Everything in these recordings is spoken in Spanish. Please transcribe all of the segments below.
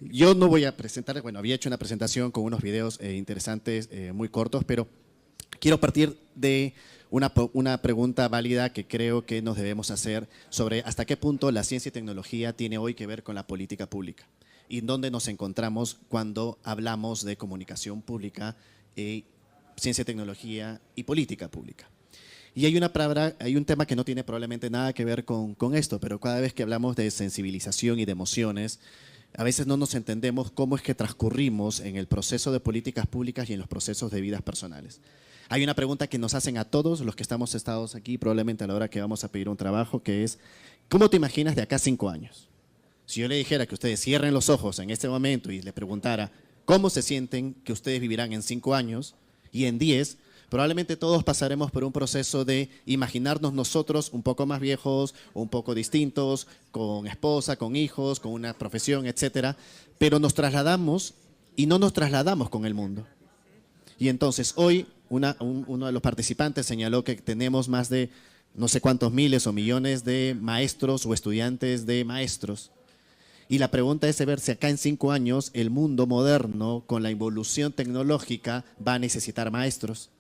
Yo no voy a presentar, bueno, había hecho una presentación con unos videos interesantes, muy cortos, pero quiero partir de una pregunta válida que creo que nos debemos hacer sobre hasta qué punto la ciencia y tecnología tiene hoy que ver con la política pública y dónde nos encontramos cuando hablamos de comunicación pública, ciencia y tecnología y política pública. Y hay una palabra, hay un tema que no tiene probablemente nada que ver con esto, pero cada vez que hablamos de sensibilización y de emociones, a veces no nos entendemos cómo es que transcurrimos en el proceso de políticas públicas y en los procesos de vidas personales. Hay una pregunta que nos hacen a todos los que estamos sentados aquí, probablemente a la hora que vamos a pedir un trabajo, que es, ¿cómo te imaginas de acá a 5 años? Si yo le dijera que ustedes cierren los ojos en este momento y les preguntara cómo se sienten que ustedes vivirán en 5 años y en 10, probablemente todos pasaremos por un proceso de imaginarnos nosotros un poco más viejos, un poco distintos, con esposa, con hijos, con una profesión, etcétera, pero nos trasladamos y no nos trasladamos con el mundo. Y entonces hoy uno de los participantes señaló que tenemos más de no sé cuántos miles o millones de maestros o estudiantes de maestros. Y la pregunta es ver si acá en 5 años el mundo moderno, con la evolución tecnológica, va a necesitar maestros.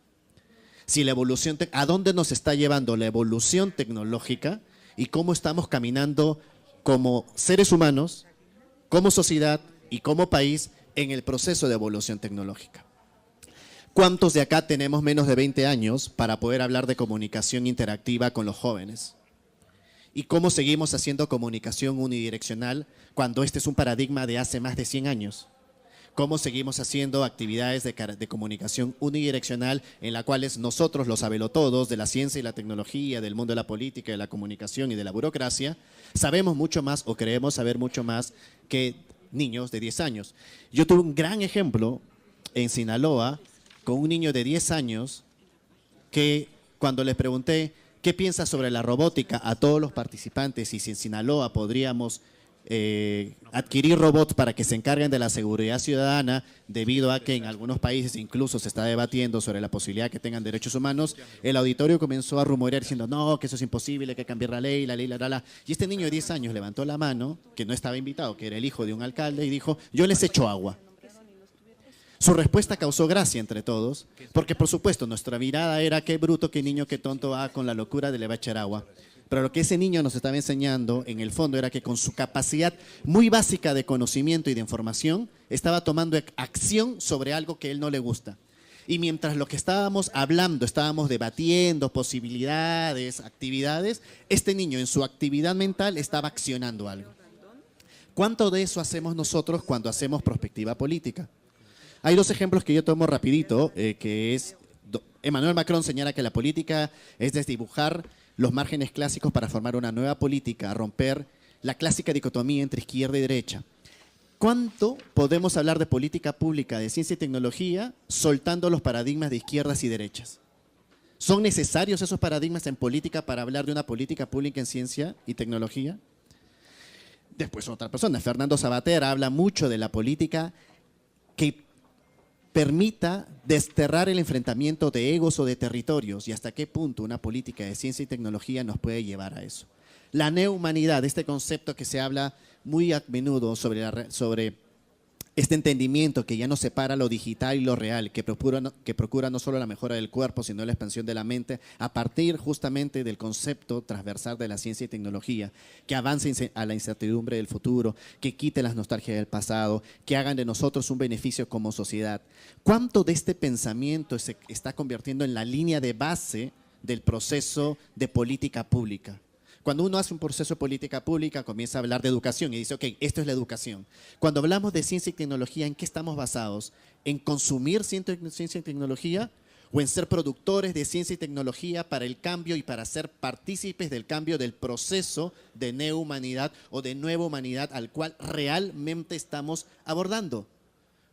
Si la evolución, ¿a dónde nos está llevando la evolución tecnológica y cómo estamos caminando como seres humanos, como sociedad y como país en el proceso de evolución tecnológica? ¿Cuántos de acá tenemos menos de 20 años para poder hablar de comunicación interactiva con los jóvenes? ¿Y cómo seguimos haciendo comunicación unidireccional cuando este es un paradigma de hace más de 100 años? ¿Cómo seguimos haciendo actividades de comunicación unidireccional en las cuales nosotros, los sabelotodos de la ciencia y la tecnología, del mundo de la política, de la comunicación y de la burocracia, sabemos mucho más o creemos saber mucho más que niños de 10 años? Yo tuve un gran ejemplo en Sinaloa con un niño de 10 años que cuando le pregunté qué piensa sobre la robótica a todos los participantes y si en Sinaloa podríamos adquirir robots para que se encarguen de la seguridad ciudadana, debido a que en algunos países incluso se está debatiendo sobre la posibilidad de que tengan derechos humanos, el auditorio comenzó a rumorear diciendo no, que eso es imposible, que hay que cambiar la ley, la. Y este niño de 10 años levantó la mano, que no estaba invitado, que era el hijo de un alcalde, y dijo, yo les echo agua. Su respuesta causó gracia entre todos, porque por supuesto nuestra mirada era qué bruto, qué niño, qué tonto va con la locura de le va a echar agua. Pero lo que ese niño nos estaba enseñando en el fondo era que con su capacidad muy básica de conocimiento y de información, estaba tomando acción sobre algo que a él no le gusta. Y mientras lo que estábamos hablando, estábamos debatiendo posibilidades, actividades, este niño en su actividad mental estaba accionando algo. ¿Cuánto de eso hacemos nosotros cuando hacemos prospectiva política? Hay 2 ejemplos que yo tomo rapidito, que es, Emmanuel Macron señala que la política es desdibujar los márgenes clásicos para formar una nueva política, romper la clásica dicotomía entre izquierda y derecha. ¿Cuánto podemos hablar de política pública, de ciencia y tecnología, soltando los paradigmas de izquierdas y derechas? ¿Son necesarios esos paradigmas en política para hablar de una política pública en ciencia y tecnología? Después otra persona, Fernando Savater, habla mucho de la política que permita desterrar el enfrentamiento de egos o de territorios y hasta qué punto una política de ciencia y tecnología nos puede llevar a eso. La neohumanidad, este concepto que se habla muy a menudo sobre este entendimiento que ya no separa lo digital y lo real, que procura no solo la mejora del cuerpo, sino la expansión de la mente, a partir justamente del concepto transversal de la ciencia y tecnología, que avance a la incertidumbre del futuro, que quite las nostalgias del pasado, que hagan de nosotros un beneficio como sociedad. ¿Cuánto de este pensamiento se está convirtiendo en la línea de base del proceso de política pública? Cuando uno hace un proceso de política pública, comienza a hablar de educación y dice, ok, esto es la educación. Cuando hablamos de ciencia y tecnología, ¿en qué estamos basados? ¿En consumir ciencia y tecnología o en ser productores de ciencia y tecnología para el cambio y para ser partícipes del cambio del proceso de neohumanidad o de nueva humanidad al cual realmente estamos abordando?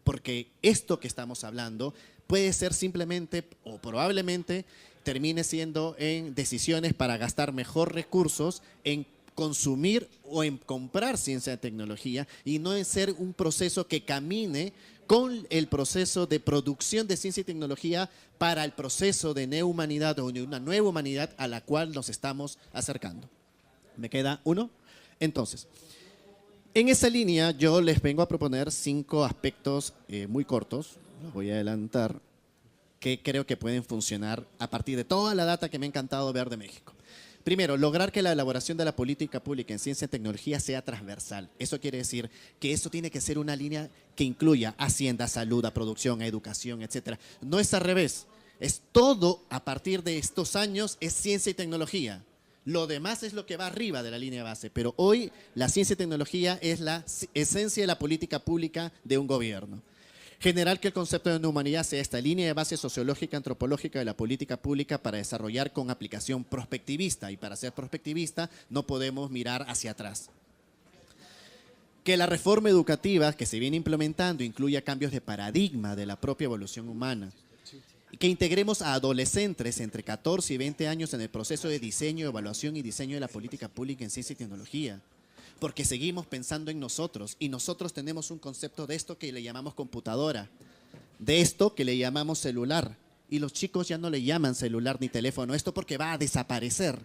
Porque esto que estamos hablando puede ser simplemente o probablemente termine siendo en decisiones para gastar mejor recursos en consumir o en comprar ciencia y tecnología y no en ser un proceso que camine con el proceso de producción de ciencia y tecnología para el proceso de neohumanidad o de una nueva humanidad a la cual nos estamos acercando. ¿Me queda uno? Entonces, En esa línea yo les vengo a proponer 5 aspectos muy cortos, los voy a adelantar, que creo que pueden funcionar a partir de toda la data que me ha encantado ver de México. Primero, lograr que la elaboración de la política pública en ciencia y tecnología sea transversal. Eso quiere decir que eso tiene que ser una línea que incluya hacienda, salud, a producción, a educación, etcétera. No es al revés. Es todo a partir de estos años es ciencia y tecnología. Lo demás es lo que va arriba de la línea base, pero hoy la ciencia y tecnología es la esencia de la política pública de un gobierno. Generar que el concepto de una humanidad sea esta línea de base sociológica, antropológica de la política pública para desarrollar con aplicación prospectivista. Y para ser prospectivista no podemos mirar hacia atrás. Que la reforma educativa que se viene implementando incluya cambios de paradigma de la propia evolución humana. Y que integremos a adolescentes entre 14 y 20 años en el proceso de diseño, evaluación y diseño de la política pública en ciencia y tecnología. Porque seguimos pensando en nosotros y nosotros tenemos un concepto de esto que le llamamos computadora, de esto que le llamamos celular y los chicos ya no le llaman celular ni teléfono, esto porque va a desaparecer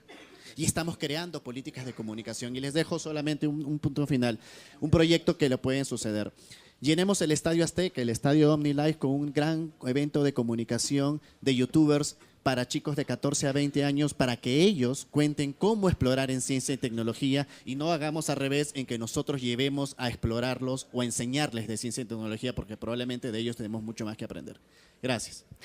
y estamos creando políticas de comunicación y les dejo solamente un punto final, un proyecto que le pueden suceder. Llenemos el Estadio Azteca, el Estadio OmniLife con un gran evento de comunicación de youtubers para chicos de 14 a 20 años para que ellos cuenten cómo explorar en ciencia y tecnología y no hagamos al revés en que nosotros llevemos a explorarlos o a enseñarles de ciencia y tecnología porque probablemente de ellos tenemos mucho más que aprender. Gracias.